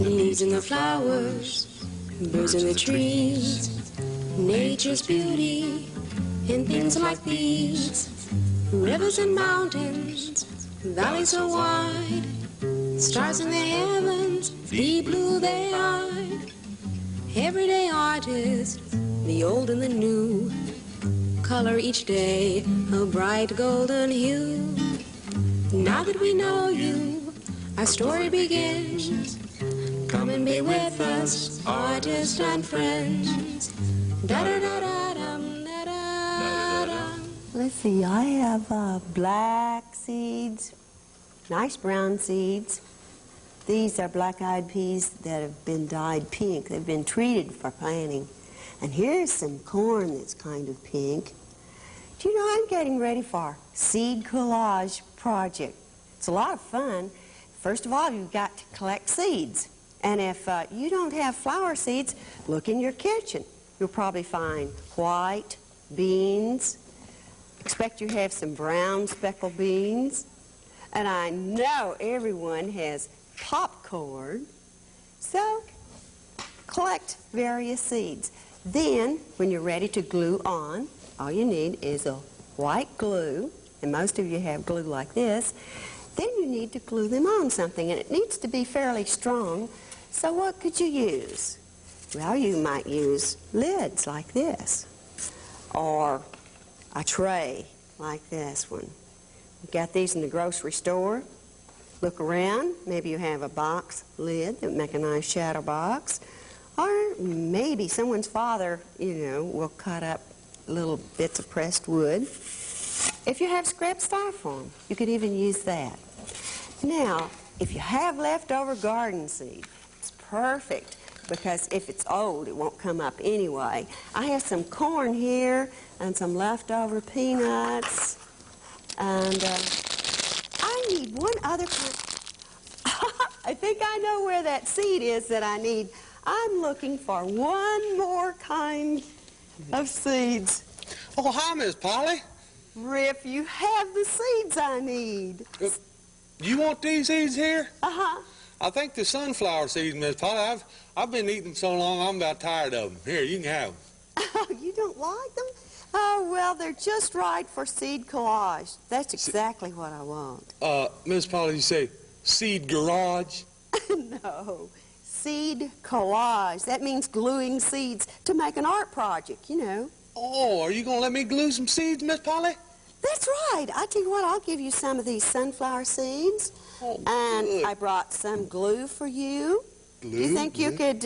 leaves in the flowers, birds in the trees, nature's beauty in things like these. Rivers and mountains, valleys so wide, stars in the heavens, deep blue they are. Everyday artists, the old and the new, color each day a bright golden hue. Now that we know you, our story begins. Come and be with us, artists and friends. Da-da-da-da-dum, da-da-da-dum. Let's see, I have black seeds, nice brown seeds. These are black-eyed peas that have been dyed pink. They've been treated for planting. And here's some corn that's kind of pink. Do you know, I'm getting ready for seed collage project. It's a lot of fun. First of all, you've got to collect seeds. And if you don't have flower seeds, look in your kitchen. You'll probably find white beans. Expect you have some brown speckled beans. And I know everyone has popcorn. So collect various seeds. Then, when you're ready to glue on, all you need is a white glue, and most of you have glue like this. Then you need to glue them on something, and it needs to be fairly strong. So what could you use? Well, you might use lids like this, or a tray like this one. You got these in the grocery store. Look around. Maybe you have a box lid that would make a nice shadow box. Or maybe someone's father, you know, will cut up little bits of pressed wood. If you have scrap styrofoam, you could even use that. Now, if you have leftover garden seed, it's perfect, because if it's old, it won't come up anyway. I have some corn here and some leftover peanuts, and I need one other kind. I think I know where that seed is that I need. I'm looking for one more kind of seeds. Oh, hi, Miss Polly. Rip, you have the seeds I need. You want these seeds here? Uh-huh. I think the sunflower seeds, Miss Polly. I've been eating so long, I'm about tired of them. Here, you can have them. Oh, you don't like them? Oh, well, they're just right for seed collage. That's exactly what I want. Miss Polly, you say seed garage? No. Seed collage. That means gluing seeds to make an art project, you know. Oh, are you going to let me glue some seeds, Miss Polly? That's right. I tell you what, I'll give you some of these sunflower seeds. Oh, and good. I brought some glue for you. Glue? Do you think you could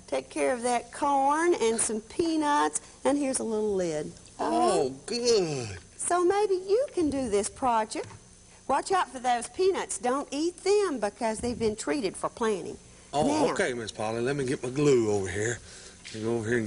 take care of that corn and some peanuts? And here's a little lid. Oh, good. So maybe you can do this project. Watch out for those peanuts. Don't eat them because they've been treated for planting. Oh, now, okay, Miss Polly. Let me get my glue over here. Let me go over here and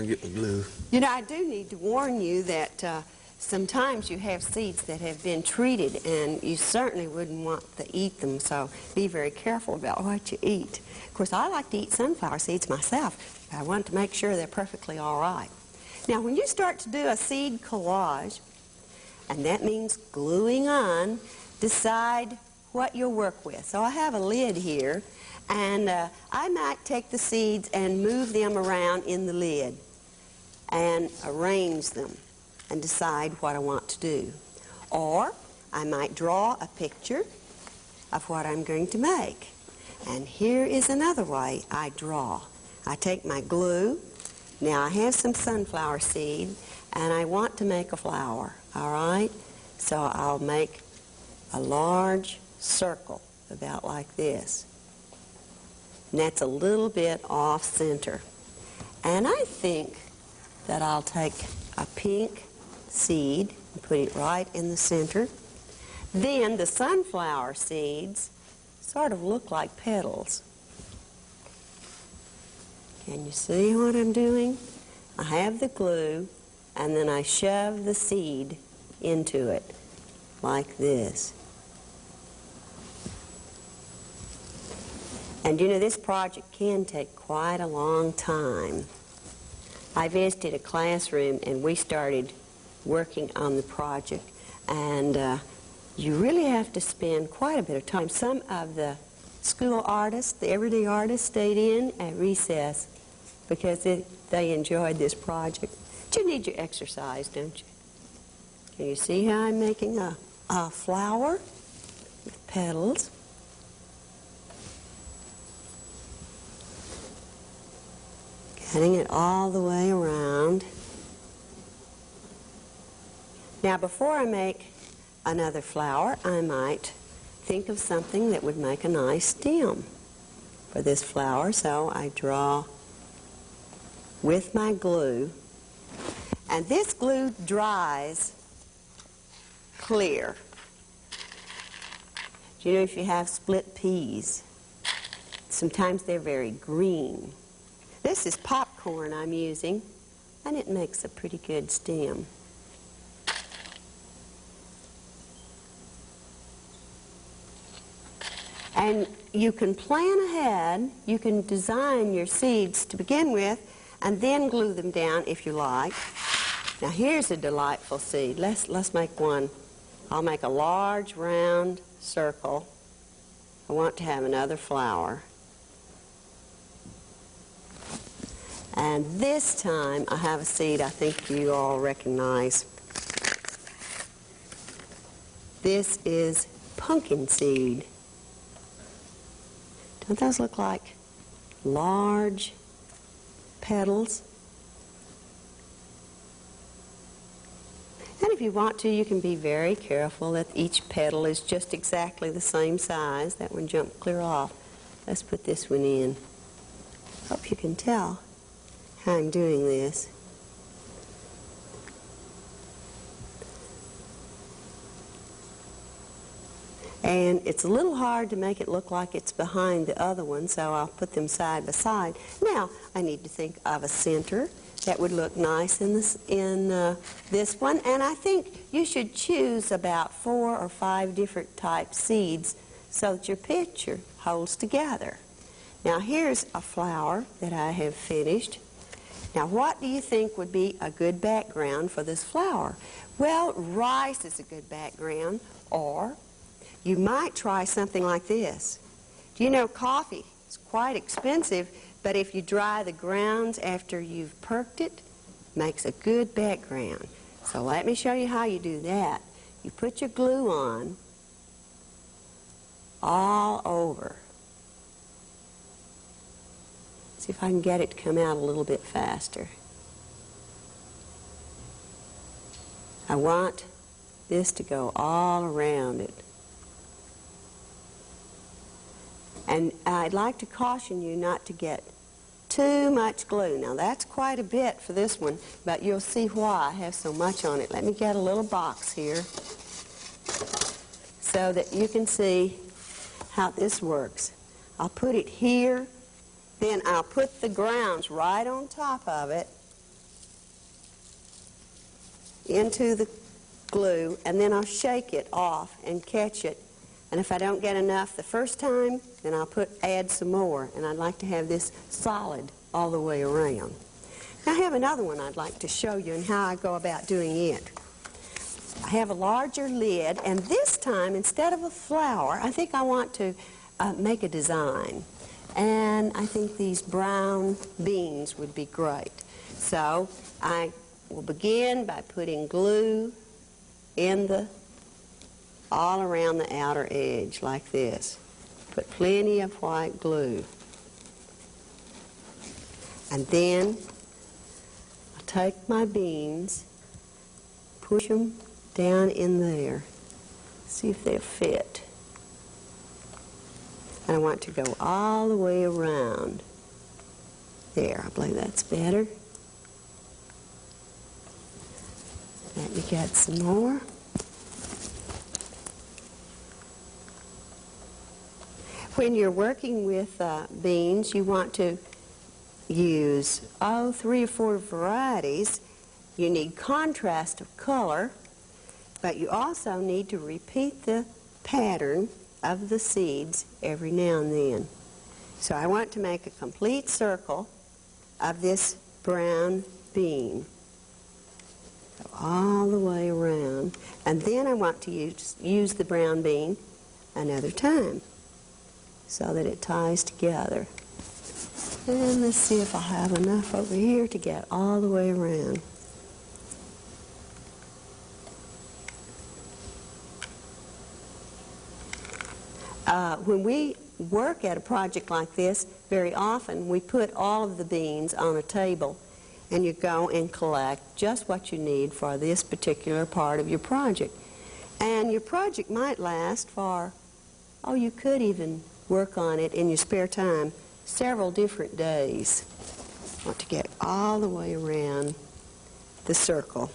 get my glue. You know, I do need to warn you that sometimes you have seeds that have been treated, and you certainly wouldn't want to eat them, so be very careful about what you eat. Of course, I like to eat sunflower seeds myself, but I want to make sure they're perfectly all right. Now, when you start to do a seed collage, and that means gluing on, decide what you'll work with. So I have a lid here, and I might take the seeds and move them around in the lid and arrange them and decide what I want to do. Or I might draw a picture of what I'm going to make. And here is another way I draw. I take my glue. Now I have some sunflower seed, and I want to make a flower, all right? So I'll make a large circle, about like this. And that's a little bit off center. And I think that I'll take a pink seed and put it right in the center. Then the sunflower seeds sort of look like petals. Can you see what I'm doing? I have the glue, and then I shove the seed into it like this. And you know, this project can take quite a long time. I visited a classroom and we started working on the project, and you really have to spend quite a bit of time. Some of the school artists, the everyday artists, stayed in at recess because they enjoyed this project. But you need your exercise, don't you? Can you see how I'm making a flower with petals? Cutting it all the way around. Now, before I make another flower, I might think of something that would make a nice stem for this flower. So I draw with my glue, and this glue dries clear. Do you know if you have split peas, sometimes they're very green. This is popcorn I'm using, and it makes a pretty good stem. And you can plan ahead, you can design your seeds to begin with, and then glue them down if you like. Now here's a delightful seed. Let's make one. I'll make a large round circle. I want to have another flower. And this time I have a seed I think you all recognize. This is pumpkin seed. Don't those look like large petals? And if you want to, you can be very careful that each petal is just exactly the same size. That one jumped clear off. Let's put this one in. Hope you can tell how I'm doing this. And it's a little hard to make it look like it's behind the other one, so I'll put them side by side. Now, I need to think of a center that would look nice in this one. And I think you should choose about 4 or 5 different type seeds so that your picture holds together. Now, here's a flower that I have finished. Now, what do you think would be a good background for this flower? Well, rice is a good background, or you might try something like this. Do you know coffee is quite expensive, but if you dry the grounds after you've perked it, it makes a good background. So let me show you how you do that. You put your glue on all over. See if I can get it to come out a little bit faster. I want this to go all around it. And I'd like to caution you not to get too much glue. Now that's quite a bit for this one, but you'll see why I have so much on it. Let me get a little box here so that you can see how this works. I'll put it here, then I'll put the grounds right on top of it into the glue, and then I'll shake it off and catch it. And if I don't get enough the first time, then I'll add some more. And I'd like to have this solid all the way around. Now I have another one I'd like to show you and how I go about doing it. I have a larger lid, and this time, instead of a flower, I think I want to make a design. And I think these brown beans would be great. So I will begin by putting glue in all around the outer edge like this. Put plenty of white glue. And then I'll take my beans, push them down in there, see if they'll fit. And I want to go all the way around. There, I believe that's better. Let me get some more. When you're working with beans, you want to use 3 or 4 varieties. You need contrast of color, but you also need to repeat the pattern of the seeds every now and then. So I want to make a complete circle of this brown bean. Go all the way around. And then I want to use the brown bean another time. so that it ties together. And let's see if I have enough over here to get all the way around. When we work at a project like this, very often we put all of the beans on a table and you go and collect just what you need for this particular part of your project. And your project might last for, oh, you could even work on it in your spare time several different days. I want to get all the way around the circle.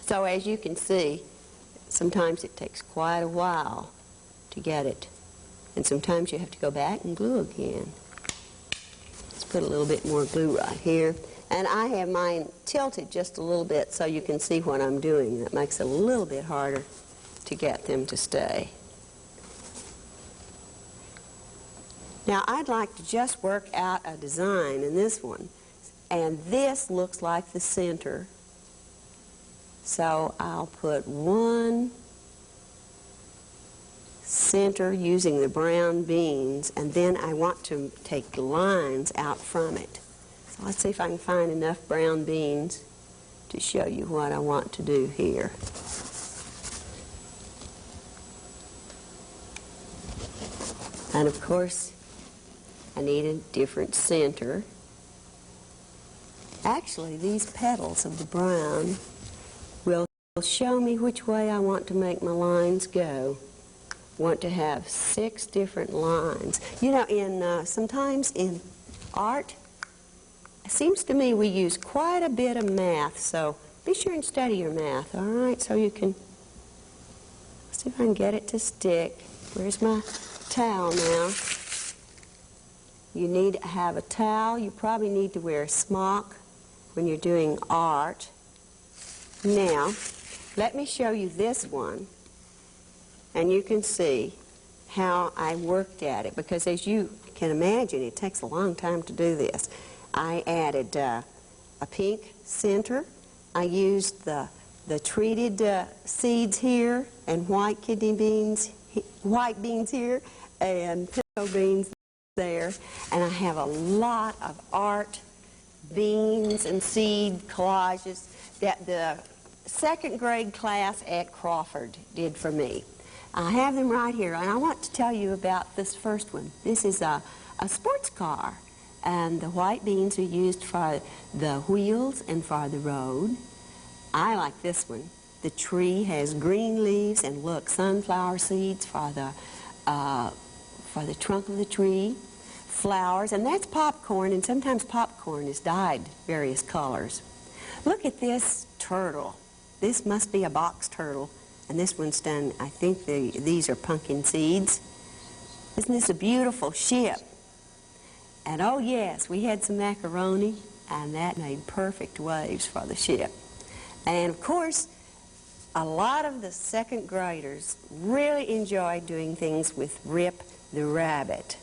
So as you can see, sometimes it takes quite a while to get it. And sometimes you have to go back and glue again. Let's put a little bit more glue right here. And I have mine tilted just a little bit so you can see what I'm doing. That makes it a little bit harder to get them to stay. Now I'd like to just work out a design in this one. And this looks like the center. So I'll put one center using the brown beans, and then I want to take the lines out from it. So let's see if I can find enough brown beans to show you what I want to do here. And of course, I need a different center. Actually, these petals of the brown will show me which way I want to make my lines go. Want to have 6 different lines. You know, sometimes in art, it seems to me we use quite a bit of math, so be sure and study your math, all right? So you can, see if I can get it to stick. Where's my towel now? You need to have a towel. You probably need to wear a smock when you're doing art. Now, let me show you this one. And you can see how I worked at it, because as you can imagine, it takes a long time to do this. I added a pink center. I used the treated seeds here and white kidney beans, white beans here, and pinto beans there. And I have a lot of art beans and seed collages that the second grade class at Crawford did for me. I have them right here, and I want to tell you about this first one. This is a sports car, and the white beans are used for the wheels and for the road. I like this one. The tree has green leaves, and look, sunflower seeds for the trunk of the tree, flowers, and that's popcorn, and sometimes popcorn is dyed various colors. Look at this turtle. This must be a box turtle. And this one's done, I think these are pumpkin seeds. Isn't this a beautiful ship? And oh yes, we had some macaroni, and that made perfect waves for the ship. And of course, a lot of the second graders really enjoy doing things with Rip the rabbit.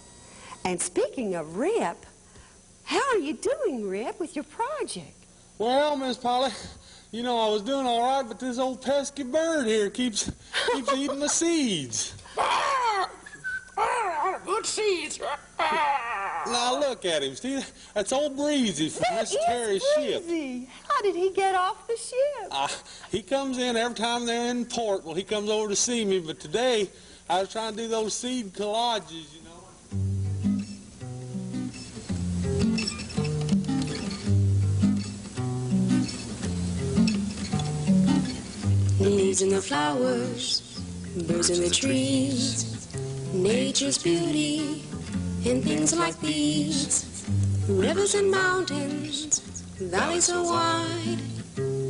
And speaking of Rip, how are you doing, Rip, with your project? Well, Miss Polly, you know, I was doing all right, but this old pesky bird here keeps eating the seeds. Good seeds. Now look at him, Steve. That's old Breezy from Miss Terry's ship. How did he get off the ship? He comes in every time they're in port. Well, he comes over to see me, but today I was trying to do those seed collages, you know. The leaves and the flowers, birds in the trees, nature's beauty, and things like these. Rivers and mountains, valleys so wide,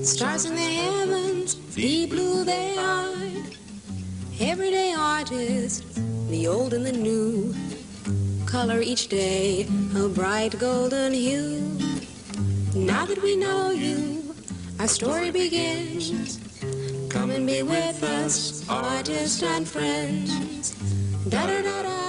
stars in the heavens, deep blue they eyed. Everyday artists, the old and the new, color each day a bright golden hue. Now that we know you, our story begins. Come and be with us, artists and friends. Da da da da.